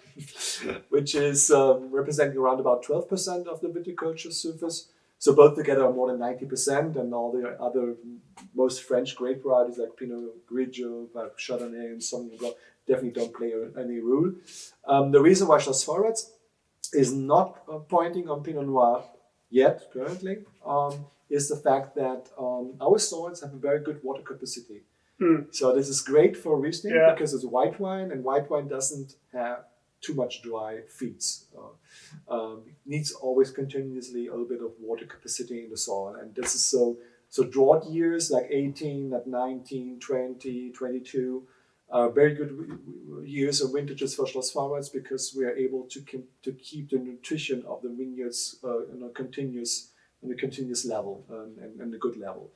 which is representing around about 12% of the viticulture surface. So both together are more than 90%, and all the other most French grape varieties like Pinot Grigio, Chardonnay, and Sauvignon Blanc definitely don't play any role. The reason why Schloss Vollrads is not pointing on Pinot Noir yet currently is the fact that our soils have a very good water capacity. So this is great for Riesling because it's white wine, and white wine doesn't have too much dry feeds. It needs always continuously a little bit of water capacity in the soil, and this is so drought years like 18, like 19, 20, 22 are very good years of vintages for Schloss Vollrads because we are able to keep the nutrition of the vineyards on a continuous level and a good level.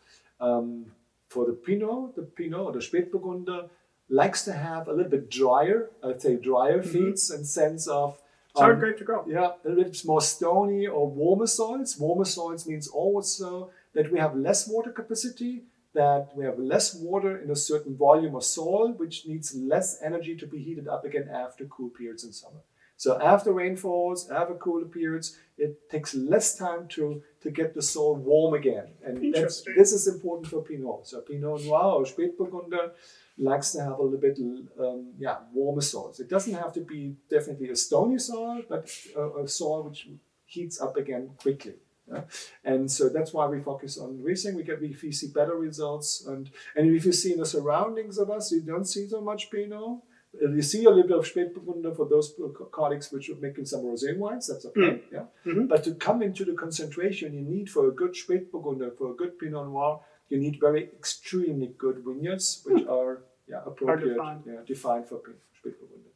For the Pinot or the Spätburgunder likes to have a little bit drier, I'd say drier feeds in sense of It's hard grape to grow. yeah, a little bit more stony or warmer soils. Warmer soils means also that we have less water capacity, that we have less water in a certain volume of soil, which needs less energy to be heated up again after cool periods in summer. So after rainfalls, after cooler periods, it takes less time to get the soil warm again. And this is important for Pinot. So Pinot Noir or Spätburgunder likes to have a little bit warmer soils. It doesn't have to be definitely a stony soil, but a soil which heats up again quickly. Yeah? And so that's why we focus on Riesling. We see better results. And if you see in the surroundings of us, you don't see so much Pinot. You see a little bit of Spätburgunder for those colleagues which are making some rosé wines. That's okay. Yeah. Mm-hmm. But to come into the concentration you need for a good Spätburgunder, for a good Pinot Noir, you need very extremely good vineyards, which are appropriate, defined for Spätburgunder.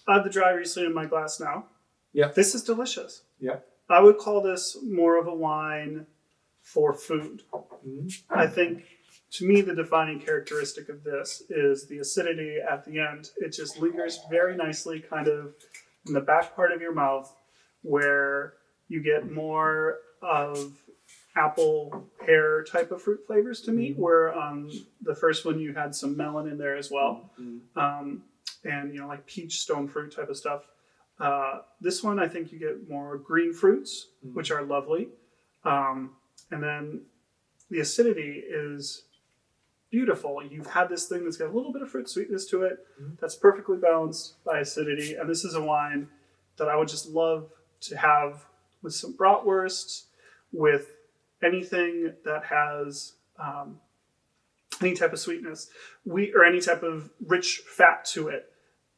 I have the dry Riesling in my glass now. Yeah. This is delicious. Yeah. I would call this more of a wine for food. Mm-hmm. I think, to me, the defining characteristic of this is the acidity at the end. It just lingers very nicely kind of in the back part of your mouth where you get more of apple pear type of fruit flavors to me, where the first one you had some melon in there as well. And like peach, stone fruit type of stuff. This one I think you get more green fruits, which are lovely. And then the acidity is beautiful. You've had this thing that's got a little bit of fruit sweetness to it that's perfectly balanced by acidity. And this is a wine that I would just love to have with some bratwursts, with anything that has any type of sweetness, or any type of rich fat to it.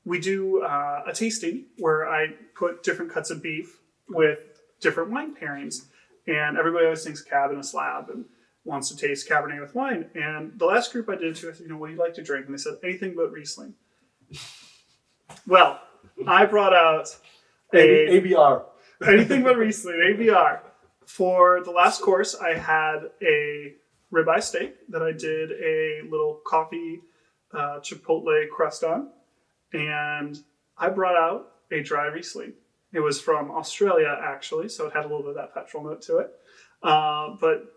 We do a tasting where I put different cuts of beef with different wine pairings, and everybody always thinks cab in a slab and wants to taste Cabernet with wine. And the last group I did it to, I said, what do you like to drink? And they said, anything but Riesling. Well, I brought out ABR. Anything but Riesling, ABR. For the last course, I had a ribeye steak that I did a little coffee chipotle crust on. And I brought out a dry Riesling. It was from Australia, actually, so it had a little bit of that petrol note to it. But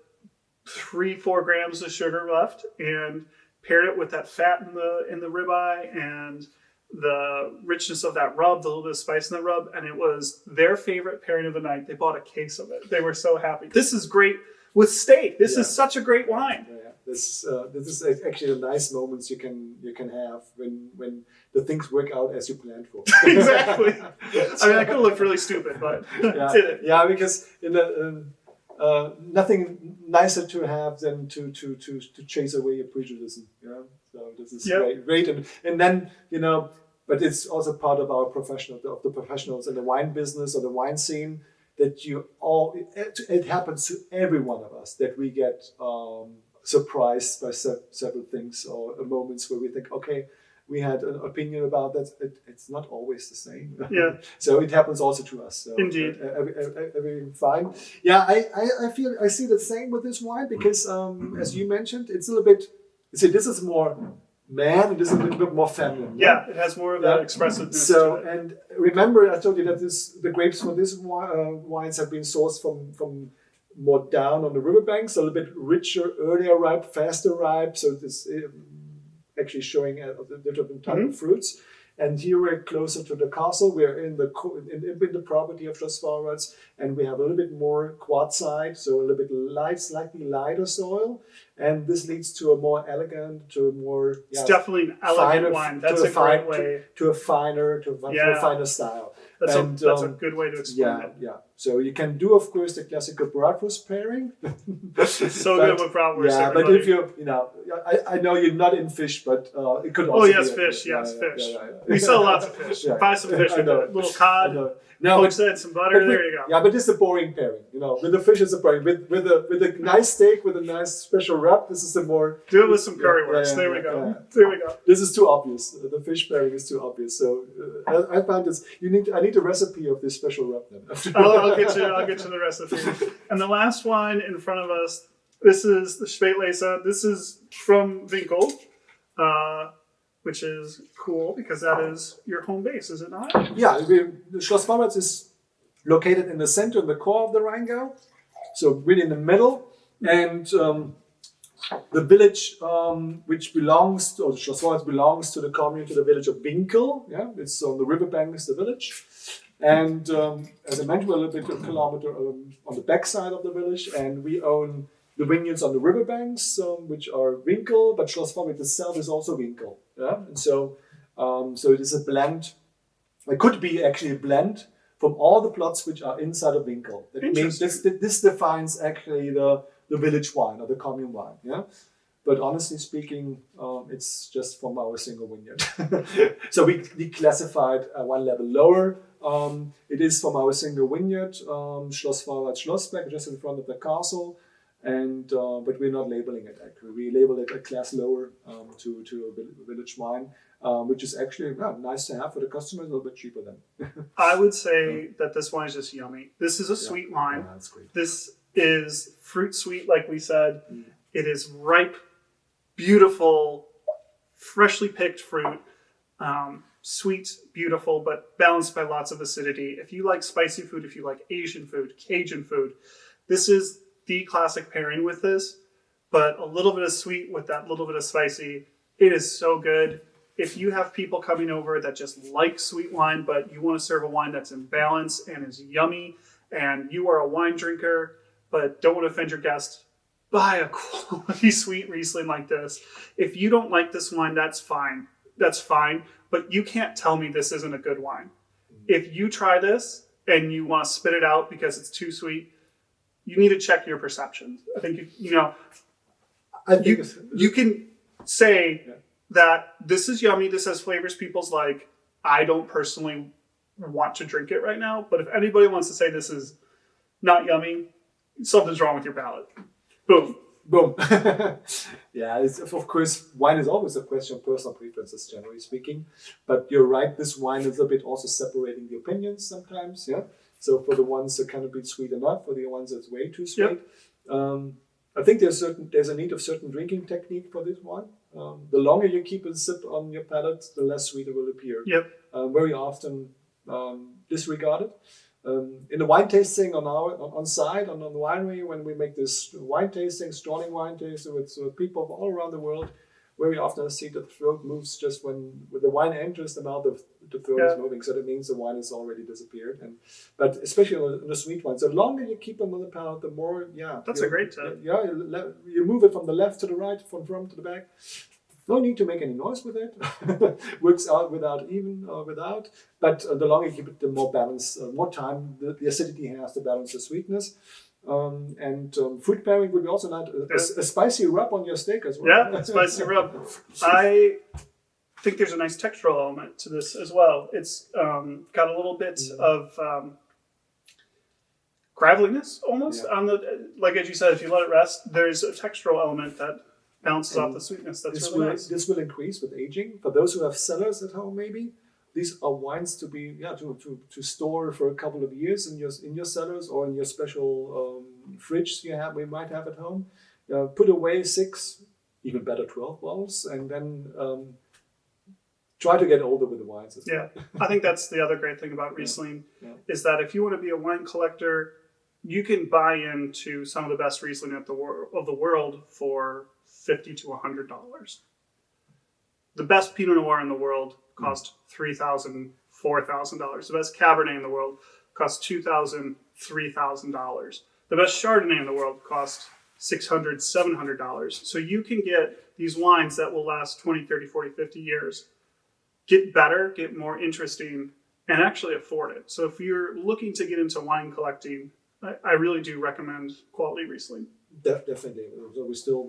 3-4 grams of sugar left, and paired it with that fat in the ribeye and the richness of that rub, the little bit of spice in the rub, and it was their favorite pairing of the night. They bought a case of it. They were so happy. This is great with steak. This is such a great wine. Yeah. This is actually the nice moments you can have when the things work out as you planned for. Exactly. I mean, I could have looked really stupid, but did it. Yeah, because nothing nicer to have than to chase away your prejudice. Yeah, so this is great, and then but it's also part of our the professionals in the wine business or the wine scene that it happens to every one of us that we get surprised by several things or moments where we think, okay, we had an opinion about that. It's not always the same. Yeah. So it happens also to us. So indeed. Everything fine. Yeah, I see the same with this wine because as you mentioned, it's a little bit. See, this is more man, and this is a little bit more feminine. Yeah, it has more of that expressiveness. So, and remember, I told you that the grapes for this wines have been sourced from more down on the riverbanks, a little bit richer, earlier ripe, faster ripe. So this actually showing the different type of fruits. And here we're closer to the castle. We're in the property of Schloss Vollrads, and we have a little bit more quartzite, so a little bit slightly lighter soil. And this leads to a more elegant, to a more it's definitely an elegant wine. That's a great way to a finer style. That's a good way to explain it. Yeah. So you can do, of course, the classical bratwurst pairing. So good with bratwurst. Yeah, everybody. but if I know you're not in fish, but it could also. Oh yes, be fish. Yeah, Yes, yeah, fish. yeah, yeah. We sell lots of fish. Yeah. Buy some fish. I know. A little cod. I know. No, Poach that in some butter. There you go. Yeah, but this is a boring pairing. With the fish, it's a boring. With a nice steak with a nice special wrap, this is a more. Do it with some currywurst. There we go. There we go. This is too obvious. The fish pairing is too obvious. So I found this. I need a recipe of this special wrap then. I'll get you the recipe. And the last wine in front of us. This is the Spätlese. This is from Winkel, which is cool because that is your home base, is it not? Yeah, the Schloss Vollrads is located in the center, in the core of the Rheingau, so really in the middle. And the village, which belongs to, or Schloss Vollrads belongs to the commune, to the village of Winkel. Yeah, it's on the riverbank, is the village. And as I mentioned, we're a little bit a kilometer on the backside of the village, and we own the vineyards on the riverbanks, which are Winkel, but Schloss Vollrads itself is also Winkel. Yeah, and so it is a blend. It could be actually a blend from all the plots which are inside of Winkel. That means this defines actually the village wine or the commune wine. Yeah, but honestly speaking, it's just from our single vineyard. So we declassified one level lower. It is from our single vineyard, Schloss Vollrads Schlossberg, just in front of the castle. And but we're not labeling it actually. We label it a class lower to a village wine, which is actually nice to have for the customers, a little bit cheaper then. I would say that this wine is just yummy. This is a sweet wine. Yeah, that's great. This is fruit sweet, like we said. It is ripe, beautiful, freshly picked fruit. Sweet, beautiful, but balanced by lots of acidity. If you like spicy food, if you like Asian food, Cajun food, this is the classic pairing with this, but a little bit of sweet with that little bit of spicy. It is so good. If you have people coming over that just like sweet wine, but you want to serve a wine that's in balance and is yummy, and you are a wine drinker, but don't want to offend your guest, buy a quality sweet Riesling like this. If you don't like this wine, that's fine. That's fine, but you can't tell me this isn't a good wine. If you try this and you want to spit it out because it's too sweet, you need to check your perceptions. I think you can say that this is yummy, this has flavors people's like. I don't personally want to drink it right now, but if anybody wants to say this is not yummy, something's wrong with your palate. Boom. Boom. Yeah, of course, wine is always a question of personal preferences, generally speaking. But you're right, this wine is a bit also separating the opinions sometimes. Yeah. So for the ones that kind of be sweet enough, for the ones that's way too sweet. Yep. I think there's a need of certain drinking technique for this wine. The longer you keep a sip on your palate, the less sweet it will appear. Yep. Very often disregarded. In the wine tasting on site on the winery, when we make this wine tasting, Strolling wine tasting with people from all around the world, very often I see the throat moves just when the wine enters the mouth, the throat is moving. So that means the wine has already disappeared. But especially on the sweet wines, the longer you keep them on the palate, the more That's a great tip. Yeah, you move it from the left to the right, from front to the back. No need to make any noise with it. Works out without. But the longer you keep it, the more balance, more time the acidity has to balance the sweetness. Food pairing would be also not a spicy rub on your steak as well. Yeah, spicy rub. I think there's a nice textural element to this as well. It's got a little bit of graveliness almost on the, like as you said, if you let it rest, there's a textural element that balances off the sweetness. That's really nice. This will increase with aging. For those who have cellars at home, maybe these are wines to be to store for a couple of years in your cellars or in your special fridge we might have at home. Put away 6, even better 12 bottles, and then try to get older with the wines as well. I think that's the other great thing about Riesling is that if you want to be a wine collector, you can buy into some of the best Riesling of the world for $50 to $100. The best Pinot Noir in the world cost $3,000, $4,000. The best Cabernet in the world cost $2,000, $3,000. The best Chardonnay in the world cost $600, $700. So you can get these wines that will last 20, 30, 40, 50 years, get better, get more interesting and actually afford it. So if you're looking to get into wine collecting, I really do recommend quality Riesling. Definitely. So we still,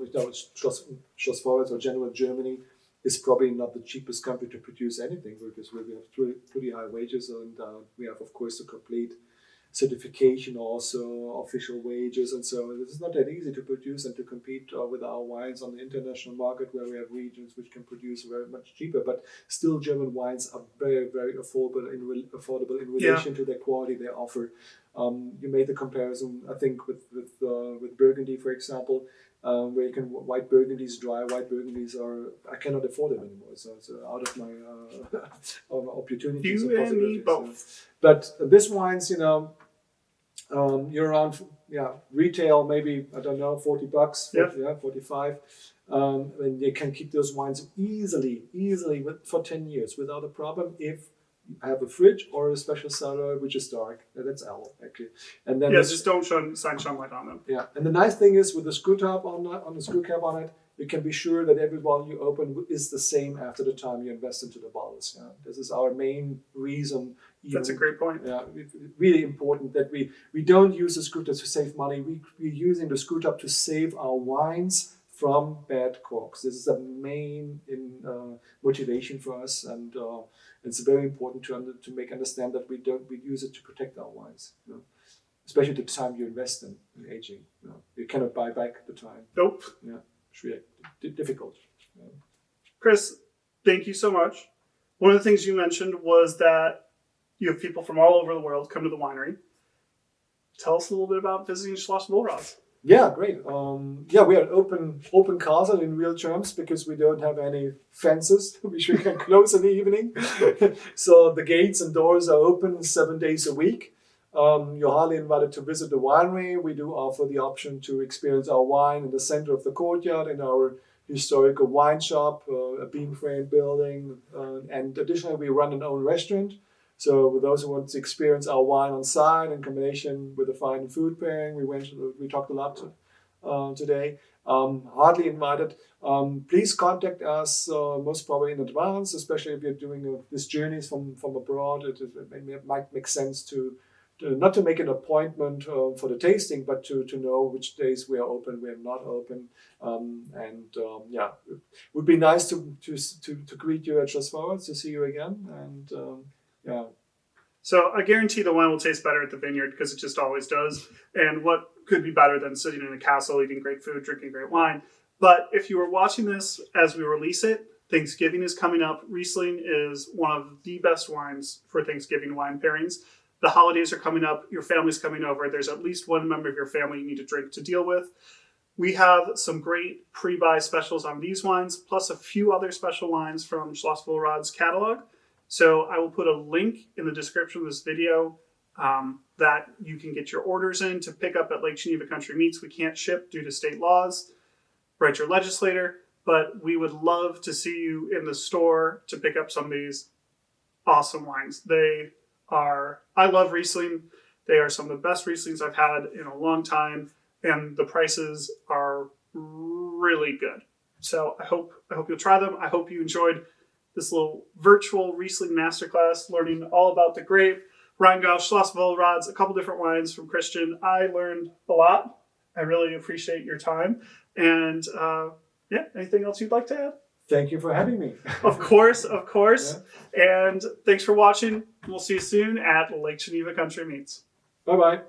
Schloss Vollrads or Geneva, Germany is probably not the cheapest country to produce anything, because we have pretty high wages, and we have, of course, the complete certification, also official wages, and so it's not that easy to produce and to compete with our wines on the international market, where we have regions which can produce very much cheaper. But still, German wines are very, very affordable in relation to the quality they offer. You made the comparison, I think, with Burgundy, for example, where you can white Burgundies, dry white Burgundies I cannot afford them anymore. So it's out of my opportunities. You and me both. But this wines, you're around retail maybe, I don't know, $40, 45. And you can keep those wines easily for 10 years without a problem if you have a fridge or a special cellar which is dark. That's L actually. And then just don't shine sunlight on them. Yeah, and the nice thing is with the screw top on the screw cap on it, you can be sure that every bottle you open is the same after the time you invest into the bottles. Yeah, this is our main reason. That's a great point. Yeah, really important that we don't use the screw top to save money. We're using the screw top to save our wines from bad corks. This is the main motivation for us, and it's very important to make understand that we use it to protect our wines. Especially the time you invest in aging. You cannot buy back the time. Nope. Yeah, it's really difficult. Chris, thank you so much. One of the things you mentioned was that you have people from all over the world come to the winery. Tell us a little bit about visiting Schloss Vollrads. Yeah, great. We are open castle in real terms, because we don't have any fences which we can close in the evening. So the gates and doors are open 7 days a week. You're highly invited to visit the winery. We do offer the option to experience our wine in the center of the courtyard in our historical wine shop, a beam frame building, and additionally we run an own restaurant. So with those who want to experience our wine on site in combination with a fine food pairing, we talked a lot today. Hardly invited. Please contact us most probably in advance, especially if you're doing these journeys from abroad. It might make sense to not to make an appointment for the tasting, but to know which days we are open, we are not open. It would be nice to greet you at Schloss Vollrads, to see you again. So I guarantee the wine will taste better at the vineyard, because it just always does. And what could be better than sitting in a castle, eating great food, drinking great wine? But if you were watching this as we release it, Thanksgiving is coming up. Riesling is one of the best wines for Thanksgiving wine pairings. The holidays are coming up. Your family's coming over. There's at least one member of your family you need to drink to deal with. We have some great pre-buy specials on these wines, plus a few other special wines from Schloss Vollrads' catalog. So I will put a link in the description of this video that you can get your orders in to pick up at Lake Geneva Country Meats. We can't ship due to state laws. Write your legislator. But we would love to see you in the store to pick up some of these awesome wines. I love Riesling. They are some of the best Rieslings I've had in a long time, and the prices are really good. So I hope you'll try them. I hope you enjoyed this little virtual Riesling Masterclass, learning all about the grape, Rheingau, Schloss Vollrads, a couple different wines from Christian. I learned a lot. I really appreciate your time. And anything else you'd like to add? Thank you for having me. Of course. Yeah. And thanks for watching. We'll see you soon at Lake Geneva Country Meats. Bye-bye.